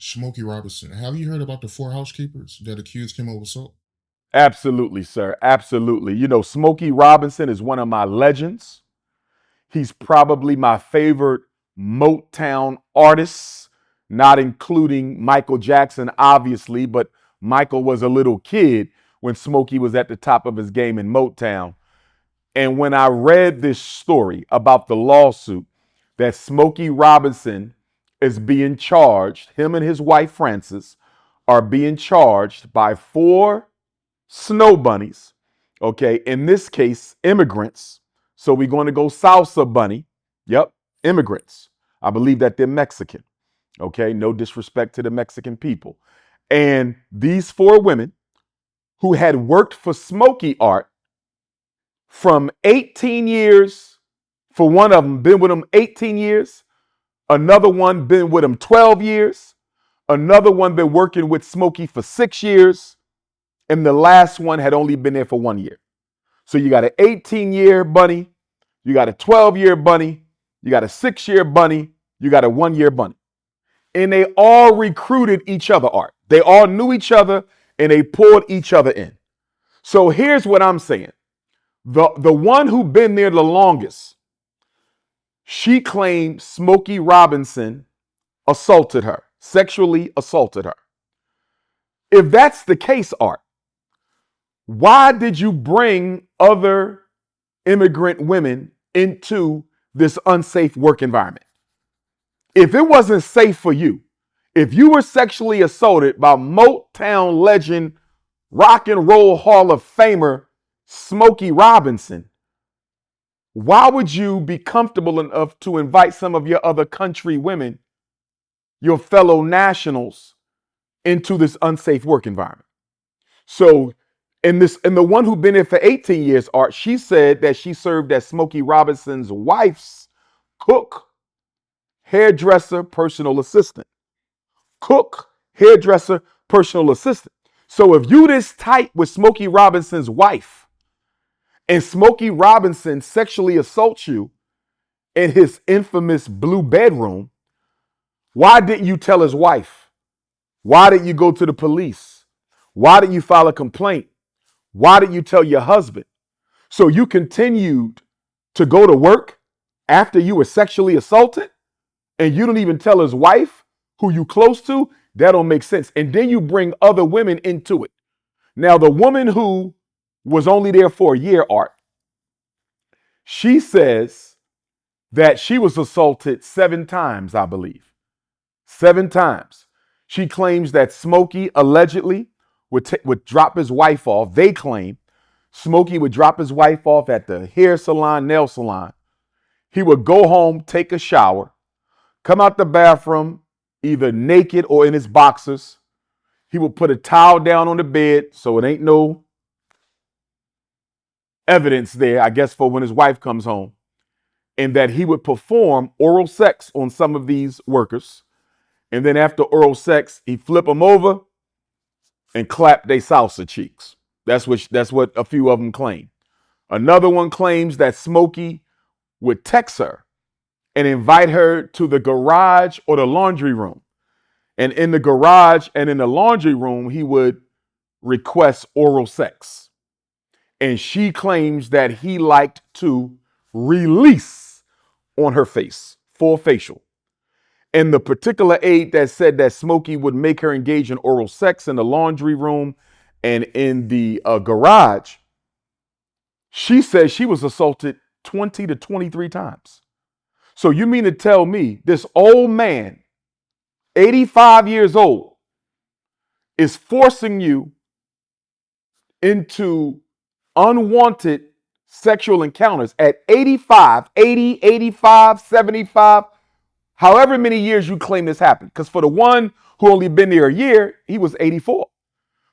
Smokey Robinson. Have you heard about the four housekeepers that accused him of assault? Absolutely, sir. Absolutely. Smokey Robinson is one of my legends. He's probably my favorite Motown artist, not including Michael Jackson, obviously, but Michael was a little kid when Smokey was at the top of his game in Motown. And when I read this story about the lawsuit that Smokey Robinson is being charged, him and his wife Frances are being charged by four snow bunnies, okay, in this case, immigrants. So we're going to go salsa bunny. Yep, immigrants. I believe that they're Mexican, okay, no disrespect to the Mexican people. And these four women who had worked for Smokey Art from 18 years, for one of them, been with him 18 years, another one been with him 12 years, another one been working with Smokey for 6 years, and the last one had only been there for 1 year. So you got an 18-year bunny, you got a 12-year bunny, you got a 6-year bunny, you got a 1-year bunny. And they all recruited each other, Art. They all knew each other and they pulled each other in. So here's what I'm saying. The one who been there the longest, she claimed Smokey Robinson assaulted her, sexually assaulted her. If that's the case, Art, why did you bring other immigrant women into this unsafe work environment? If it wasn't safe for you, if you were sexually assaulted by Motown legend, Rock and Roll Hall of Famer Smokey Robinson, why would you be comfortable enough to invite some of your other country women, your fellow nationals, into this unsafe work environment? So, and the one who been there for 18 years, Art, she said that she served as Smokey Robinson's wife's cook, hairdresser, personal assistant. Cook, hairdresser, personal assistant. So if you this tight with Smokey Robinson's wife and Smokey Robinson sexually assaults you in his infamous blue bedroom, why didn't you tell his wife? Why didn't you go to the police? Why didn't you file a complaint? Why didn't you tell your husband? So you continued to go to work after you were sexually assaulted and you don't even tell his wife who you close to? That don't make sense. And then you bring other women into it. Now, the woman who was only there for a year, Art, she says that she was assaulted 7 times, I believe. 7 times. She claims that Smokey allegedly would drop his wife off. They claim Smokey would drop his wife off at the hair salon, nail salon. He would go home, take a shower, come out the bathroom, either naked or in his boxers. He would put a towel down on the bed so it ain't no evidence there, I guess, for when his wife comes home. And that he would perform oral sex on some of these workers. And then after oral sex, he'd flip them over and clap their salsa cheeks. That's what a few of them claim. Another one claims that Smokey would text her and invite her to the garage or the laundry room. And in the garage and in the laundry room, he would request oral sex. And she claims that he liked to release on her face, full facial. And the particular aide that said that Smokey would make her engage in oral sex in the laundry room and in the garage, she says she was assaulted 20 to 23 times. So you mean to tell me this old man, 85 years old, is forcing you into unwanted sexual encounters at 85, 80, 85, 75, however many years you claim this happened? Because for the one who only been there a year, he was 84.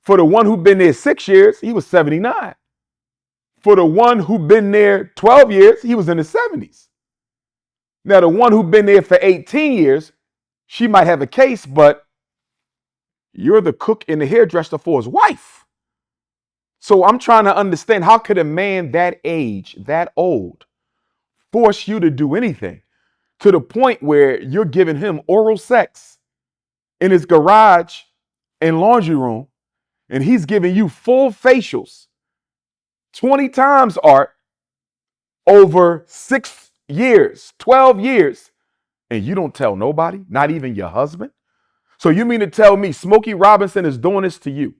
For the one who been there 6 years, he was 79. For the one who been there 12 years, he was in his 70s. Now, the one who been there for 18 years, she might have a case, but you're the cook and the hairdresser for his wife. So I'm trying to understand, how could a man that age, that old, force you to do anything to the point where you're giving him oral sex in his garage and laundry room, and he's giving you full facials 20 times, Art, over 6 years, 12 years, and you don't tell nobody, not even your husband? So you mean to tell me Smokey Robinson is doing this to you,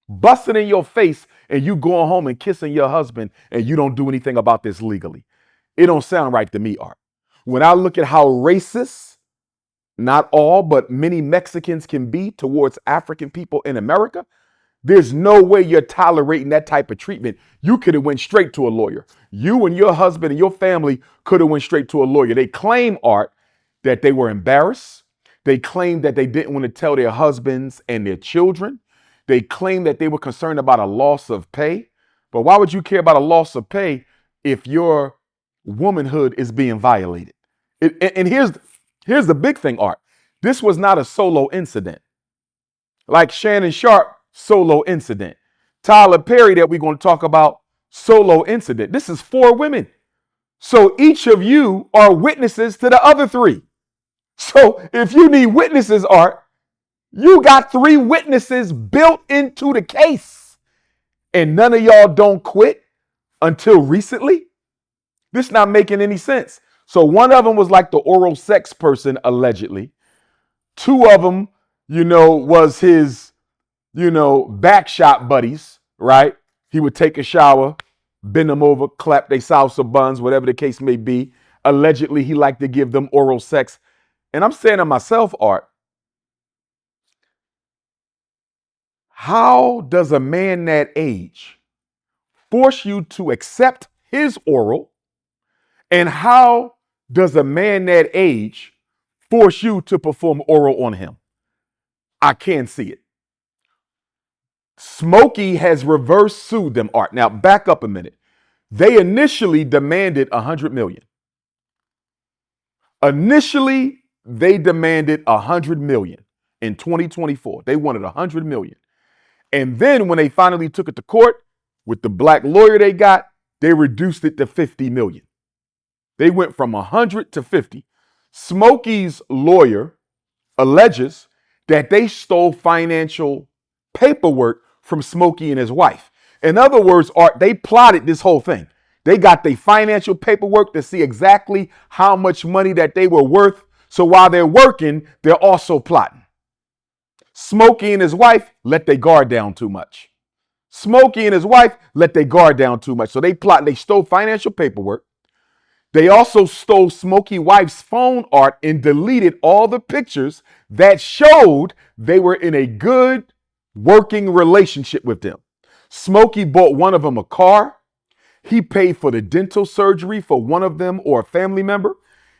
busting in your face, and you going home and kissing your husband, and you don't do anything about this legally? It don't sound right to me, Art. When I look at how racist, not all, but many Mexicans can be towards African people in America, there's no way you're tolerating that type of treatment. You could have went straight to a lawyer. You and your husband and your family could have went straight to a lawyer. They claim, Art, that they were embarrassed. They claim that they didn't want to tell their husbands and their children. They claim that they were concerned about a loss of pay. But why would you care about a loss of pay if your womanhood is being violated? And here's the big thing, Art. This was not a solo incident. Like Shannon Sharp, solo incident. Tyler Perry, that we're going to talk about, solo incident. This is 4 women. So each of you are witnesses to the other 3. So if you need witnesses, Art, you got 3 witnesses built into the case. And none of y'all don't quit until recently? This not making any sense. So one of them was like the oral sex person, allegedly. 2 of them, was his, back shop buddies, right? He would take a shower, bend them over, clap their salsa buns, whatever the case may be. Allegedly, he liked to give them oral sex. And I'm saying to myself, Art, how does a man that age force you to accept his oral? And how does a man that age force you to perform oral on him? I can't see it. Smokey has reverse sued them, Art. Now, back up a minute. They initially demanded $100 million. Initially, they demanded $100 million in 2024. They wanted $100 million. And then when they finally took it to court with the black lawyer they got, they reduced it to $50 million. They went from 100 to 50. Smokey's lawyer alleges that they stole financial paperwork from Smokey and his wife. In other words, Art, they plotted this whole thing. They got their financial paperwork to see exactly how much money that they were worth. So while they're working, they're also plotting. Smokey and his wife let their guard down too much. Smokey and his wife let their guard down too much. So they plot, they stole financial paperwork. They also stole Smokey's wife's phone, Art, and deleted all the pictures that showed they were in a good working relationship with them. Smokey bought one of them a car. He paid for the dental surgery for one of them or a family member.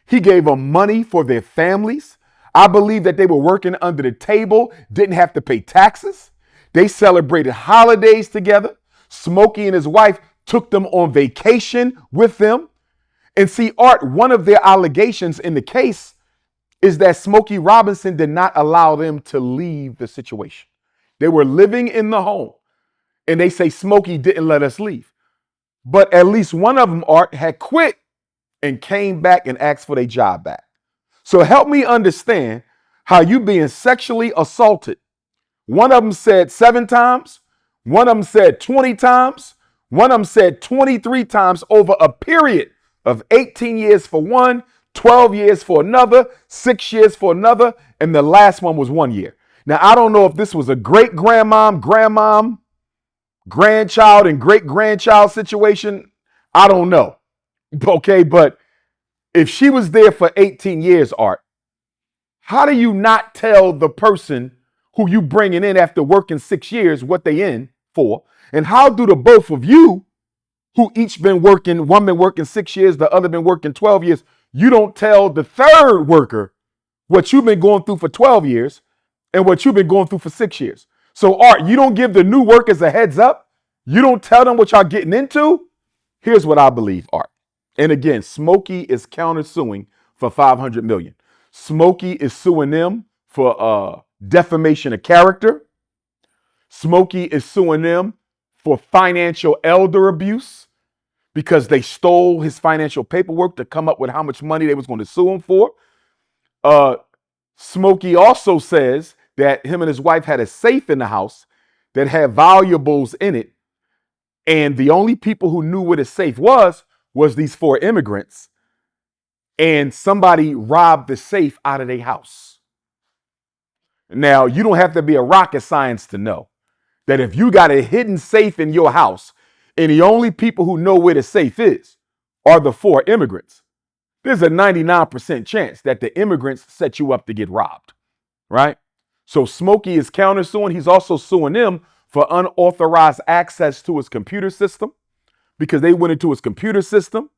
He gave them money for their families. I believe that they were working under the table, didn't have to pay taxes. They celebrated holidays together. Smokey and his wife took them on vacation with them. And see, Art, one of their allegations in the case is that Smokey Robinson did not allow them to leave the situation. They were living in the home, and they say Smokey didn't let us leave. But at least one of them, Art, had quit and came back and asked for their job back. So help me understand how you being sexually assaulted. One of them said 7 times. One of them said 20 times. One of them said 23 times over a period of 18 years for one, 12 years for another, 6 years for another, and the last one was 1 year. Now, I don't know if this was a great-grandmom, grandchild, and great-grandchild situation. I don't know. Okay, but if she was there for 18 years, Art, how do you not tell the person who you bringing in after working 6 years what they in for? And how do the both of you who each been working, one been working 6 years, the other been working 12 years, you don't tell the third worker what you've been going through for 12 years and what you've been going through for 6 years. So Art, you don't give the new workers a heads up. You don't tell them what y'all getting into. Here's what I believe, Art. And again, Smokey is countersuing for $500 million. Smokey is suing them for defamation of character. Smokey is suing them for financial elder abuse because they stole his financial paperwork to come up with how much money they was going to sue him for. Smokey also says that him and his wife had a safe in the house that had valuables in it. And the only people who knew where the safe was these four immigrants. And somebody robbed the safe out of their house. Now, you don't have to be a rocket science to know that if you got a hidden safe in your house and the only people who know where the safe is are the four immigrants, there's a 99% chance that the immigrants set you up to get robbed, right? So Smokey is countersuing. He's also suing them for unauthorized access to his computer system because they went into his computer system.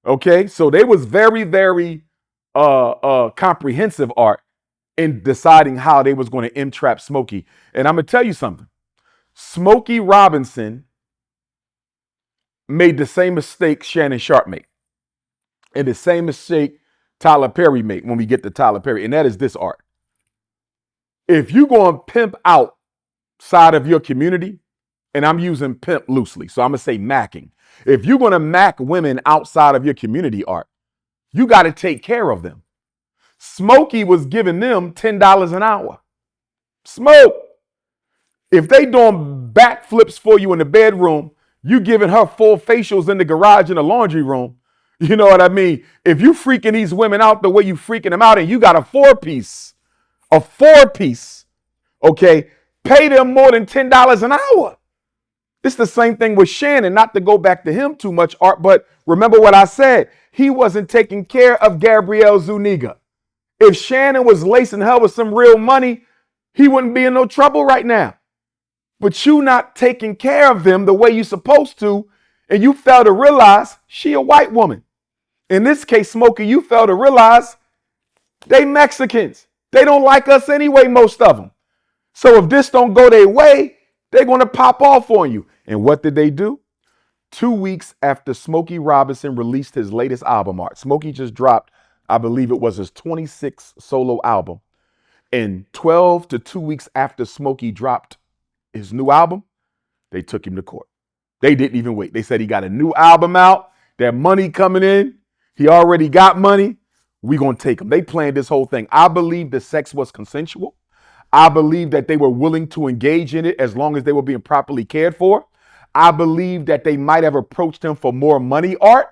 Okay, so they was very, very comprehensive, Art, in deciding how they was going to entrap Smokey. And I'm gonna tell you something. Smokey Robinson made the same mistake Shannon Sharp made, and the same mistake Tyler Perry made when we get to Tyler Perry, and that is this, Art. If you go and pimp outside of your community, and I'm using pimp loosely, so I'm gonna say macking. If you're gonna mac women outside of your community, Art, you got to take care of them. Smokey was giving them $10 an hour. Smoke. If they doing backflips for you in the bedroom, you giving her full facials in the garage in the laundry room. You know what I mean? If you freaking these women out the way you freaking them out and you got a four-piece, okay, pay them more than $10 an hour. It's the same thing with Shannon, not to go back to him too much, Art, but remember what I said. He wasn't taking care of Gabrielle Zuniga. If Shannon was lacing her with some real money, he wouldn't be in no trouble right now. But you not taking care of them the way you're supposed to, and you fail to realize she a white woman. In this case, Smokey, you fail to realize they Mexicans. They don't like us anyway, most of them. So if this don't go their way, they're going to pop off on you. And what did they do? 2 weeks after Smokey Robinson released his latest album, Art. Smokey just dropped, I believe it was his 26th solo album. And 12 to 2 weeks after Smokey dropped his new album, they took him to court. They didn't even wait. They said he got a new album out, that money coming in. He already got money. We going to take him. They planned this whole thing. I believe the sex was consensual. I believe that they were willing to engage in it as long as they were being properly cared for. I believe that they might have approached him for more money, Art,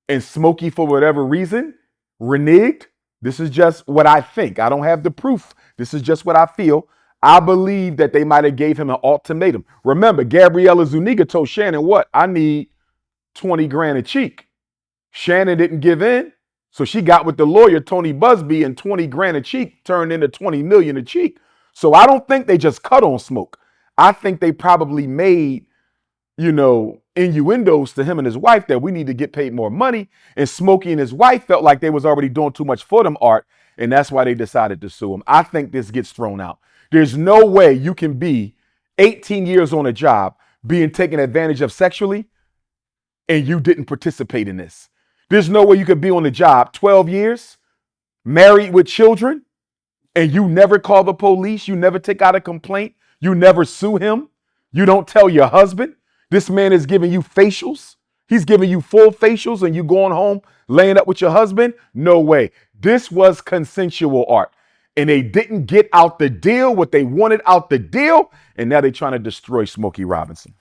and Smokey, for whatever reason, reneged. This is just what I think. I don't have the proof. This is just what I feel. I believe that they might have gave him an ultimatum. Remember, Gabriella Zuniga told Shannon what? I need 20 grand a cheek. Shannon didn't give in. So she got with the lawyer, Tony Busby, and 20 grand a cheek turned into 20 million a cheek. So I don't think they just cut on Smoke. I think they probably made, innuendos to him and his wife that we need to get paid more money. And Smokey and his wife felt like they was already doing too much for them, Art. And that's why they decided to sue him. I think this gets thrown out. There's no way you can be 18 years on a job being taken advantage of sexually and you didn't participate in this. There's no way you could be on the job 12 years, married with children, and you never call the police. You never take out a complaint. You never sue him. You don't tell your husband. This man is giving you facials. He's giving you full facials and you going home laying up with your husband. No way. This was consensual, Art. And they didn't get out the deal what they wanted out the deal. And now they're trying to destroy Smokey Robinson.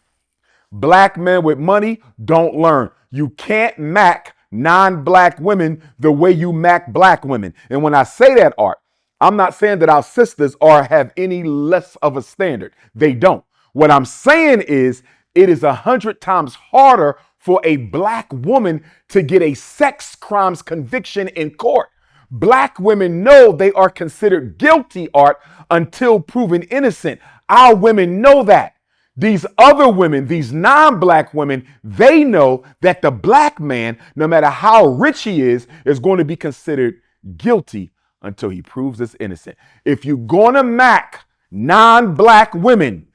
Black men with money don't learn. You can't mac non-black women the way you mac black women. And when I say that, Art, I'm not saying that our sisters have any less of a standard. They don't. What I'm saying is it is 100 times harder for a black woman to get a sex crimes conviction in court. Black women know they are considered guilty, Art, until proven innocent. Our women know that. These other women, these non-black women, they know that the black man, no matter how rich he is going to be considered guilty until he proves it's innocent. If you're going to mac non-black women,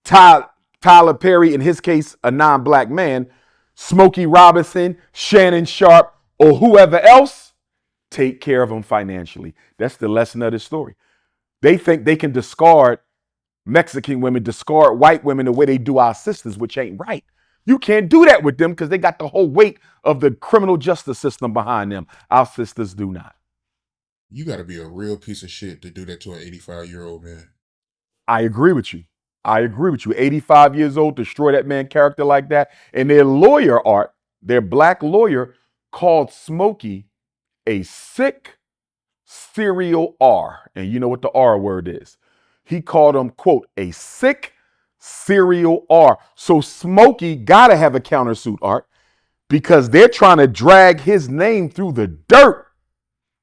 Tyler Perry, in his case, a non-black man, Smokey Robinson, Shannon Sharp, or whoever else, take care of them financially. That's the lesson of the story. They think they can discard Mexican women, discard white women the way they do our sisters, which ain't right. You can't do that with them because they got the whole weight of the criminal justice system behind them. Our sisters do not. You got to be a real piece of shit to do that to an 85-year-old man. I agree with you. I agree with you. 85 years old, destroy that man character like that. And their lawyer, Art, their black lawyer, called Smokey a sick serial R. And you know what the R word is. He called him, quote, a sick serial R. So Smokey got to have a countersuit, Art, because they're trying to drag his name through the dirt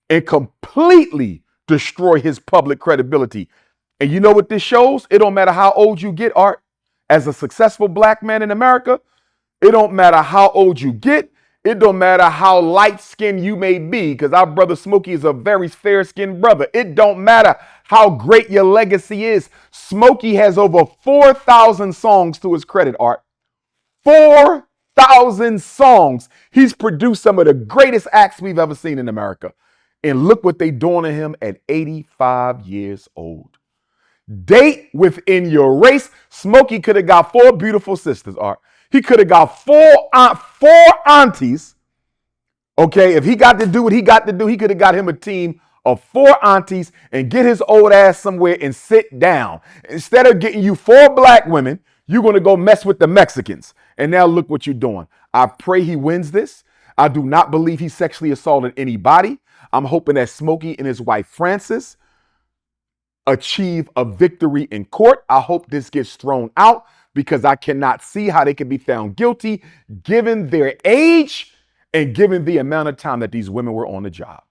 and completely destroy his public credibility. And you know what this shows? It don't matter how old you get, Art. As a successful black man in America, it don't matter how old you get. It don't matter how light-skinned you may be, because our brother Smokey is a very fair-skinned brother. It don't matter how great your legacy is. Smokey has over 4,000 songs to his credit, Art. 4,000 songs. He's produced some of the greatest acts we've ever seen in America. And look what they doing to him at 85 years old. Date within your race. Smokey could have got 4 beautiful sisters, Art. He could have got four aunties. Okay, if he got to do what he got to do, he could have got him a team of 4 aunties and get his old ass somewhere and sit down. Instead of getting you 4 black women, you're going to go mess with the Mexicans. And now look what you're doing. I pray he wins this. I do not believe he sexually assaulted anybody. I'm hoping that Smokey and his wife, Frances, achieve a victory in court. I hope this gets thrown out because I cannot see how they can be found guilty given their age and given the amount of time that these women were on the job.